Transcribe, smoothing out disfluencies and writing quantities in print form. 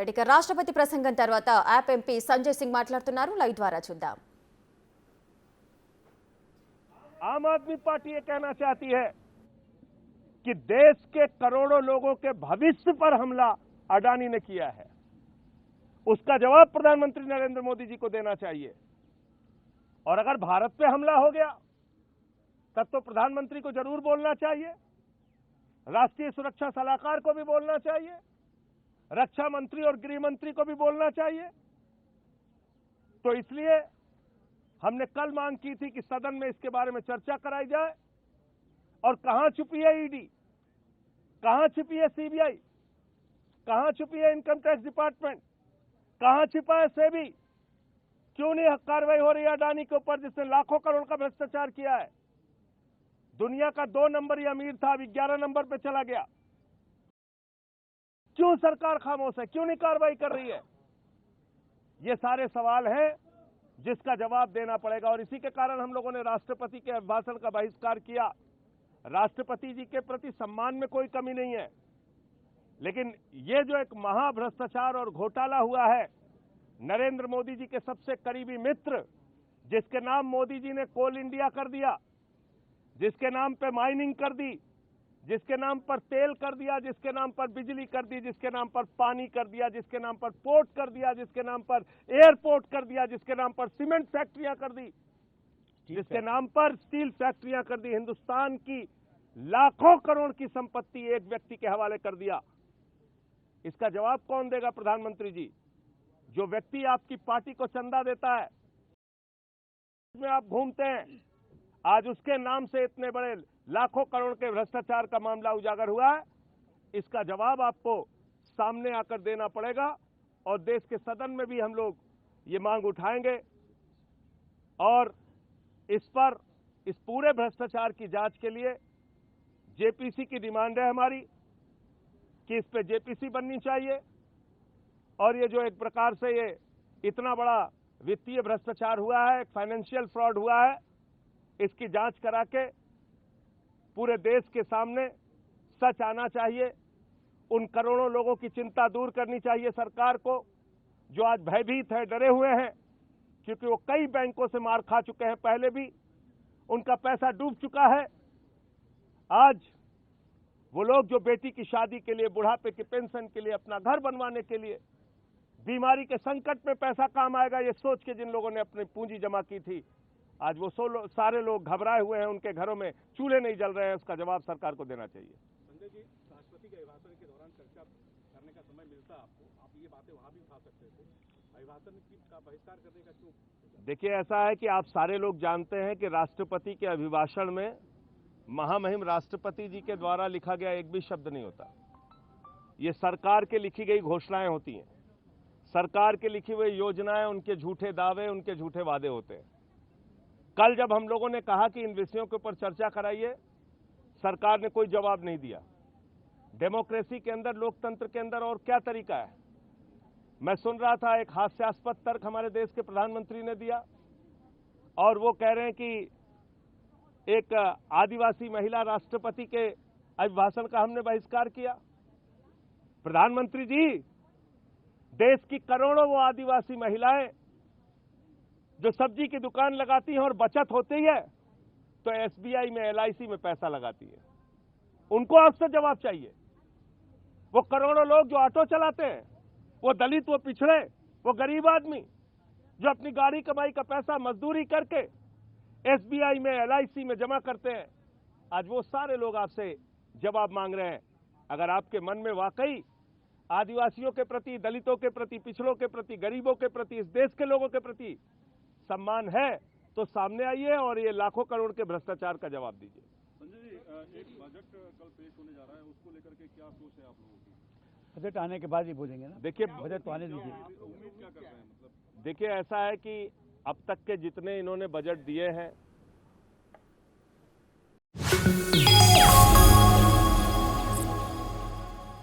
Right, ఇక రాష్ట్రపతి ప్రసంగం తర్వాత యాప్ ఎంపీ సంజయ్ సింగ్ మాట్లాడుతున్నారు. లైవ్ ద్వారా చూద్దాం. आम आदमी पार्टी ये कहना चाहती है कि देश के करोड़ों लोगों के भविष्य पर हमला अडानी ने किया है, उसका जवाब प्रधानमंत्री नरेंद्र मोदी जी को देना चाहिए। और अगर भारत पे हमला हो गया तब तो प्रधानमंत्री को जरूर बोलना चाहिए, राष्ट्रीय सुरक्षा सलाहकार को भी बोलना चाहिए, रक्षा मंत्री और गृह मंत्री को भी बोलना चाहिए। तो इसलिए हमने कल मांग की थी कि सदन में इसके बारे में चर्चा कराई जाए। और कहां छुपी है ईडी, कहां छुपी है सीबीआई, कहां छुपी है इनकम टैक्स डिपार्टमेंट, कहां छिपा है सेबी? क्यों नहीं कार्रवाई हो रही है अडानी के ऊपर जिसने लाखों करोड़ का भ्रष्टाचार किया है? दुनिया का 2 नंबर ही अमीर था, अब 11 नंबर पे चला गया। क्यों सरकार खामोश है, क्यों नहीं कार्रवाई कर रही है? ये सारे सवाल हैं जिसका जवाब देना पड़ेगा। और इसी के कारण हम लोगों ने राष्ट्रपति के अभिभाषण का बहिष्कार किया। राष्ट्रपति जी के प्रति सम्मान में कोई कमी नहीं है, लेकिन ये जो एक महाभ्रष्टाचार और घोटाला हुआ है, नरेंद्र मोदी जी के सबसे करीबी मित्र जिसके नाम मोदी जी ने कोल इंडिया कर दिया, जिसके नाम पे माइनिंग कर दी, जिसके नाम पर तेल कर दिया, जिसके नाम पर बिजली कर दी, जिसके नाम पर पानी कर दिया, जिसके नाम पर पोर्ट कर दिया, जिसके नाम पर एयरपोर्ट कर दिया, जिसके नाम पर सीमेंट फैक्ट्रियां कर दी, जिसके नाम पर स्टील फैक्ट्रियां कर दी, हिंदुस्तान की लाखों करोड़ की संपत्ति एक व्यक्ति के हवाले कर दिया। इसका जवाब कौन देगा? प्रधानमंत्री जी। जो व्यक्ति आपकी पार्टी को चंदा देता है, में आप घूमते हैं, आज उसके नाम से इतने बड़े लाखों करोड़ के भ्रष्टाचार का मामला उजागर हुआ है। इसका जवाब आपको सामने आकर देना पड़ेगा और देश के सदन में भी हम लोग ये मांग उठाएंगे। और इस पर, इस पूरे भ्रष्टाचार की जांच के लिए जेपीसी की डिमांड है हमारी कि इस पे जेपीसी बननी चाहिए। और ये जो एक प्रकार से ये इतना बड़ा वित्तीय भ्रष्टाचार हुआ है, फाइनेंशियल फ्रॉड हुआ है, इसकी जांच करा के पूरे देश के सामने सच आना चाहिए। उन करोड़ों लोगों की चिंता दूर करनी चाहिए सरकार को जो आज भयभीत है, डरे हुए हैं, क्योंकि वो कई बैंकों से मार खा चुके हैं, पहले भी उनका पैसा डूब चुका है। आज वो लोग जो बेटी की शादी के लिए, बुढ़ापे की पेंशन के लिए, अपना घर बनवाने के लिए, बीमारी के संकट में पैसा काम आएगा ये सोच के जिन लोगों ने अपनी पूंजी जमा की थी, आज वो सारे लोग घबराए हुए हैं, उनके घरों में चूल्हे नहीं जल रहे हैं। उसका जवाब सरकार को देना चाहिए। संजय जी, राष्ट्रपति के अभिभाषण के दौरान चर्चा करने का समय मिलता आपको, आप ये बातें वहां भी उठा सकते थे, अभिभाषण का बहिष्कार करने का क्यों? देखिए, ऐसा है कि आप सारे लोग जानते हैं कि राष्ट्रपति के अभिभाषण में महामहिम राष्ट्रपति जी के द्वारा लिखा गया एक भी शब्द नहीं होता। ये सरकार के लिखी गई घोषणाएं होती हैं, सरकार के लिखी हुई योजनाएं, उनके झूठे दावे, उनके झूठे वादे होते हैं। कल जब हम लोगों ने कहा कि इन विषयों के ऊपर चर्चा कराइए, सरकार ने कोई जवाब नहीं दिया। डेमोक्रेसी के अंदर, लोकतंत्र के अंदर और क्या तरीका है? मैं सुन रहा था एक हास्यास्पद तर्क हमारे देश के प्रधानमंत्री ने दिया, और वो कह रहे हैं कि एक आदिवासी महिला राष्ट्रपति के अभिभाषण का हमने बहिष्कार किया। प्रधानमंत्री जी, देश की करोड़ों वो आदिवासी महिलाएं जो सब्जी की दुकान लगाती हैं और बचत होती है तो एसबीआई में, एलआईसी में पैसा लगाती है, उनको आपसे जवाब चाहिए। वो करोड़ों लोग जो ऑटो चलाते हैं, वो दलित, वो पिछड़े, वो गरीब आदमी जो अपनी गाड़ी कमाई का पैसा मजदूरी करके एसबीआई में, एलआईसी में जमा करते हैं, आज वो सारे लोग आपसे जवाब मांग रहे हैं। अगर आपके मन में वाकई आदिवासियों के प्रति, दलितों के प्रति, पिछड़ों के प्रति, गरीबों के प्रति, इस देश के लोगों के प्रति सम्मान है तो सामने आइए और ये लाखों करोड़ के भ्रष्टाचार का जवाब दीजिए। संजय जी, एक बजट कल पेश होने जा रहा है, उसको लेकर के क्या सोच है आप लोगों की? बजट आने के बाद ही बोलेंगे ना। देखिए, बजट तो आने दीजिए। उम्मीद क्या कर रहे हैं? मतलब देखिए, ऐसा है कि अब तक के जितने इन्होंने बजट दिए हैं